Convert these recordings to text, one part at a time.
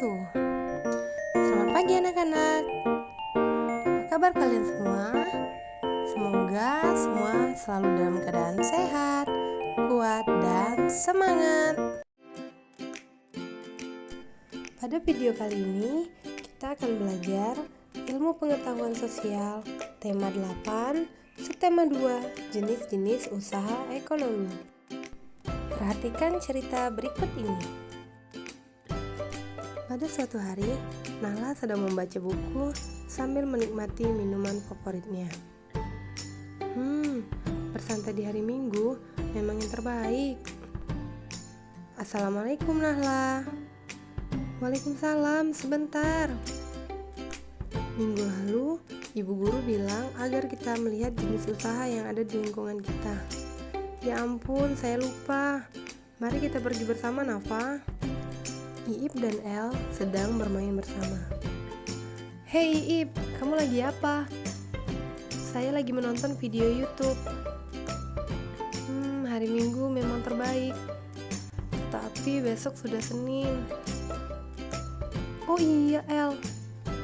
wabarakatuh. Selamat pagi anak-anak. Apa kabar kalian semua? Semoga semua selalu dalam keadaan sehat, kuat, dan semangat. Pada video kali ini, kita akan belajar ilmu pengetahuan sosial, tema 8, subtema 2, jenis-jenis usaha ekonomi. Perhatikan cerita berikut ini. Pada suatu hari, Nala sedang membaca buku sambil menikmati minuman favoritnya. Bersantai di hari Minggu memang yang terbaik. Assalamualaikum Nahla. Waalaikumsalam, sebentar. Minggu lalu, ibu guru bilang agar kita melihat jenis usaha yang ada di lingkungan kita. Ya ampun, saya lupa. Mari kita pergi bersama, Nafa. Iip dan El sedang bermain bersama. Hei Iip, kamu lagi apa? Saya lagi menonton video YouTube. Hari Minggu memang terbaik. Tapi besok sudah Senin. Oh iya El,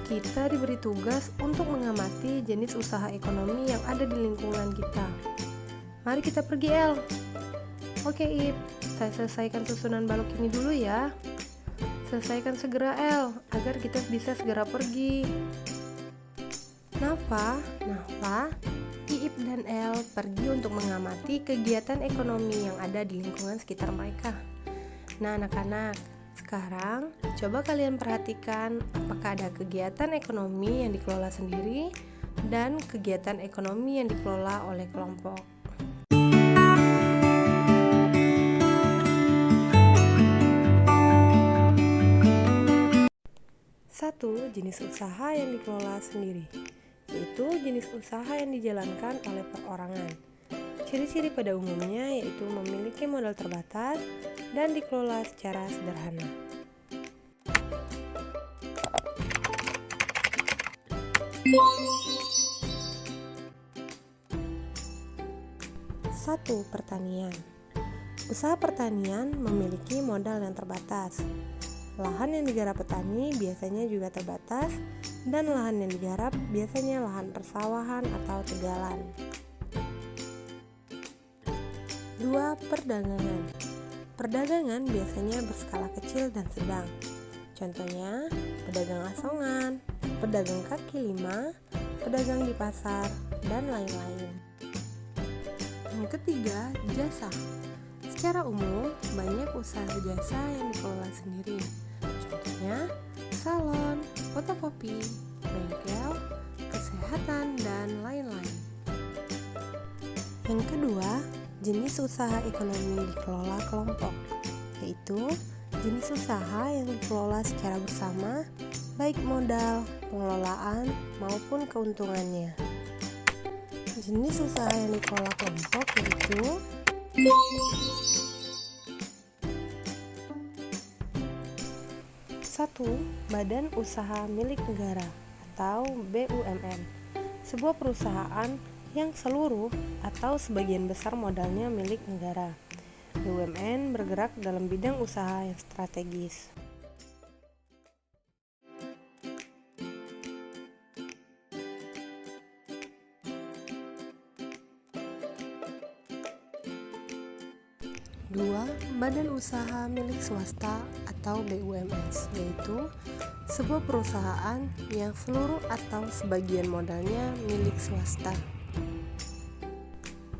kita diberi tugas untuk mengamati jenis usaha ekonomi yang ada di lingkungan kita. Mari kita pergi El. Oke Iip, saya selesaikan susunan balok ini dulu ya. Selesaikan segera El, agar kita bisa segera pergi. Nafa, Iip dan El pergi untuk mengamati kegiatan ekonomi yang ada di lingkungan sekitar mereka. Nah anak-anak, sekarang coba kalian perhatikan apakah ada kegiatan ekonomi yang dikelola sendiri dan kegiatan ekonomi yang dikelola oleh kelompok. 1. Jenis usaha yang dikelola sendiri, yaitu jenis usaha yang dijalankan oleh perorangan. Ciri-ciri pada umumnya yaitu memiliki modal terbatas dan dikelola secara sederhana. Satu, pertanian. Usaha pertanian memiliki modal yang terbatas. Lahan yang digarap petani biasanya juga terbatas, dan lahan yang digarap biasanya lahan persawahan atau tegalan. 2. Perdagangan. Perdagangan biasanya berskala kecil dan sedang. Contohnya, pedagang asongan, pedagang kaki lima, pedagang di pasar, dan lain-lain. Yang ketiga, jasa. Secara umum, banyak usaha jasa yang dikelola sendiri. Contohnya, salon, fotokopi, bengkel, kesehatan, dan lain-lain. Yang kedua, jenis usaha ekonomi dikelola kelompok, yaitu jenis usaha yang dikelola secara bersama, baik modal, pengelolaan, maupun keuntungannya. Jenis usaha yang dikelola kelompok yaitu 1. Badan Usaha Milik Negara atau BUMN. Sebuah perusahaan yang seluruh atau sebagian besar modalnya milik negara. BUMN bergerak dalam bidang usaha yang strategis. Dua, Badan Usaha Milik Swasta atau BUMS, yaitu sebuah perusahaan yang seluruh atau sebagian modalnya milik swasta.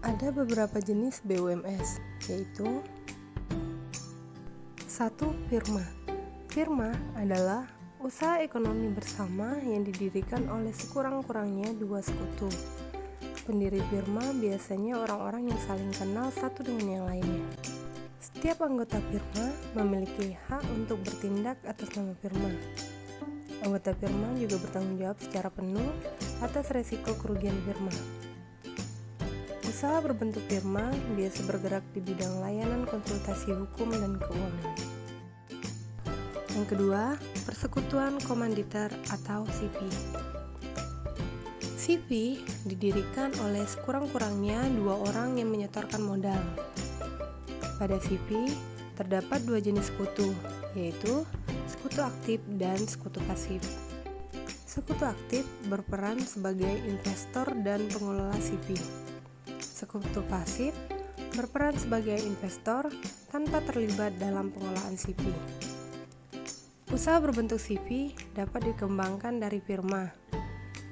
Ada beberapa jenis BUMS, yaitu 1. Firma. Firma adalah usaha ekonomi bersama yang didirikan oleh sekurang-kurangnya dua sekutu. Pendiri firma biasanya orang-orang yang saling kenal satu dengan yang lainnya. Setiap anggota firma memiliki hak untuk bertindak atas nama firma. Anggota firma juga bertanggung jawab secara penuh atas resiko kerugian firma. Usaha berbentuk firma biasa bergerak di bidang layanan konsultasi hukum dan keuangan. Yang kedua, persekutuan komanditer atau CP. CP didirikan oleh sekurang-kurangnya dua orang yang menyetorkan modal. Pada CP terdapat dua jenis sekutu, yaitu sekutu aktif dan sekutu pasif. Sekutu aktif berperan sebagai investor dan pengelola CV. Sekutu pasif berperan sebagai investor tanpa terlibat dalam pengelolaan CV. Usaha berbentuk CV dapat dikembangkan dari firma.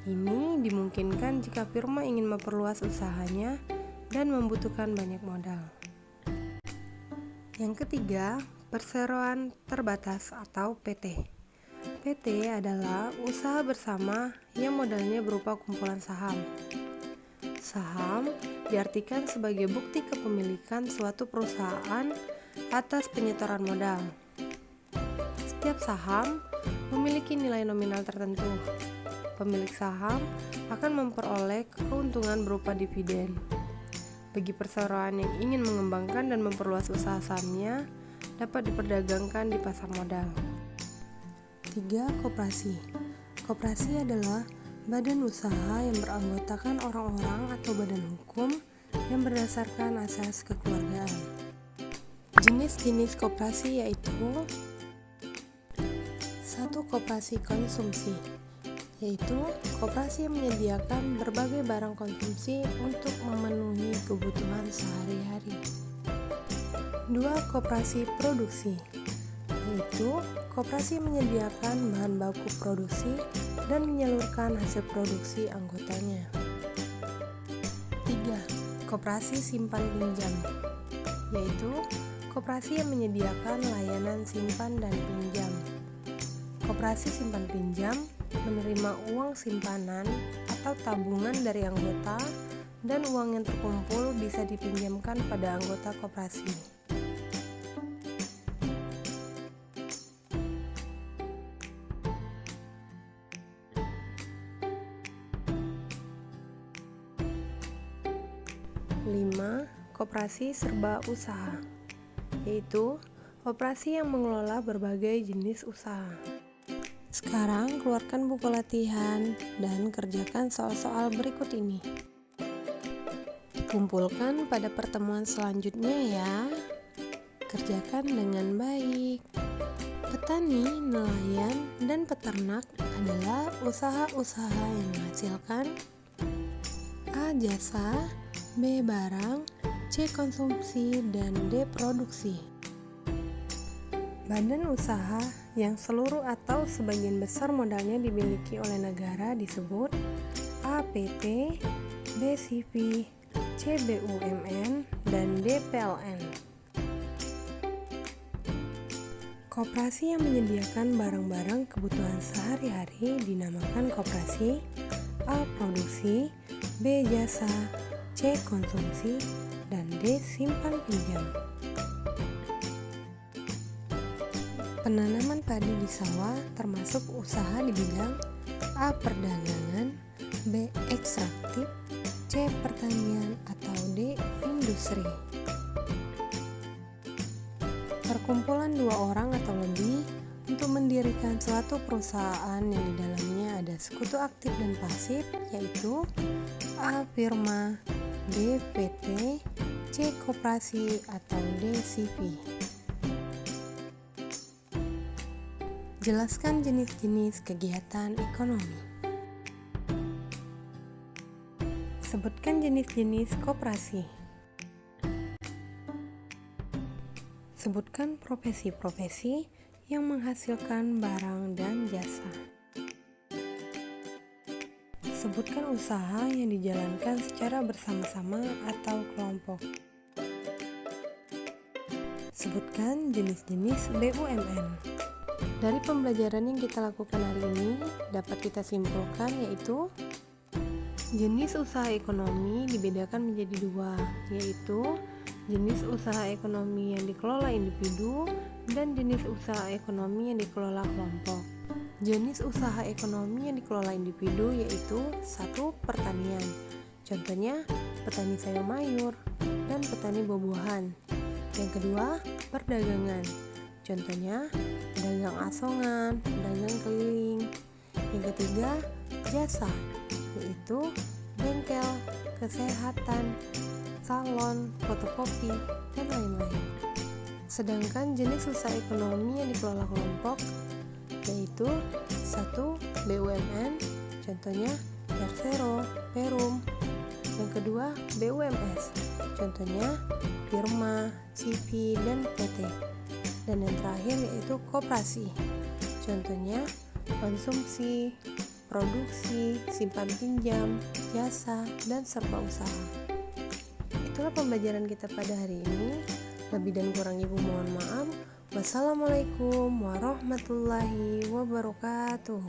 Ini dimungkinkan jika firma ingin memperluas usahanya dan membutuhkan banyak modal. Yang ketiga, perseroan terbatas atau PT. PT adalah usaha bersama yang modalnya berupa kumpulan saham. Saham diartikan sebagai bukti kepemilikan suatu perusahaan atas penyetoran modal. Setiap saham memiliki nilai nominal tertentu. Pemilik saham akan memperoleh keuntungan berupa dividen. Bagi perseroan yang ingin mengembangkan dan memperluas usaha sahamnya, dapat diperdagangkan di pasar modal. 3. Koperasi. Koperasi adalah badan usaha yang beranggotakan orang-orang atau badan hukum yang berdasarkan asas kekeluargaan. Jenis-jenis koperasi yaitu 1. Koperasi konsumsi, yaitu koperasi yang menyediakan berbagai barang konsumsi untuk memenuhi kebutuhan sehari-hari. 2. Koperasi produksi, yaitu koperasi yang menyediakan bahan baku produksi dan menyalurkan hasil produksi anggotanya. 3. Koperasi simpan pinjam, yaitu koperasi yang menyediakan layanan simpan dan pinjam. Koperasi simpan pinjam menerima uang simpanan atau tabungan dari anggota dan uang yang terkumpul bisa dipinjamkan pada anggota koperasi. Lima, koperasi serba usaha, yaitu koperasi yang mengelola berbagai jenis usaha. Sekarang keluarkan buku latihan dan kerjakan soal-soal berikut ini. Kumpulkan pada pertemuan selanjutnya ya. Kerjakan dengan baik. Petani, nelayan, dan peternak adalah usaha-usaha yang menghasilkan A. Jasa, B. Barang, C. Konsumsi, dan D. Produksi. Badan usaha yang seluruh atau sebagian besar modalnya dimiliki oleh negara disebut A. PT, B. CV, C. BUMN, dan D. PLN. Koperasi yang menyediakan barang-barang kebutuhan sehari-hari dinamakan koperasi A. Produksi, B. Jasa, C. Konsumsi, dan D. Simpan pinjam. Penanaman padi di sawah termasuk usaha di bidang A. Perdagangan, B. Ekstraktif, C. Pertanian, atau D. Industri. Perkumpulan dua orang atau lebih untuk mendirikan suatu perusahaan yang di dalamnya ada sekutu aktif dan pasif, yaitu A. Firma, B. PT, C. Koperasi, atau D. CV. Jelaskan jenis-jenis kegiatan ekonomi. Sebutkan jenis-jenis koperasi. Sebutkan profesi-profesi yang menghasilkan barang dan jasa. Sebutkan usaha yang dijalankan secara bersama-sama atau kelompok. Sebutkan jenis-jenis BUMN. Dari pembelajaran yang kita lakukan hari ini, dapat kita simpulkan yaitu jenis usaha ekonomi dibedakan menjadi dua, yaitu jenis usaha ekonomi yang dikelola individu dan jenis usaha ekonomi yang dikelola kelompok. Jenis usaha ekonomi yang dikelola individu yaitu 1. Pertanian, contohnya petani sayur mayur dan petani buah-buahan. Yang kedua, perdagangan, contohnya pedagang asongan, pedagang keliling. Yang ketiga, jasa, yaitu bengkel, kesehatan, salon, fotokopi, dan lain-lain. Sedangkan jenis usaha ekonomi yang dikelola kelompok yaitu 1. BUMN, contohnya Persero, Perum. Yang kedua BUMS, contohnya Firma, CV, dan PT. Dan yang terakhir yaitu koperasi, contohnya konsumsi, produksi, simpan pinjam, jasa, dan serba usaha. Itulah pembelajaran kita pada hari ini. Lebih dan kurang ibu mohon maaf. Wassalamualaikum warahmatullahi wabarakatuh.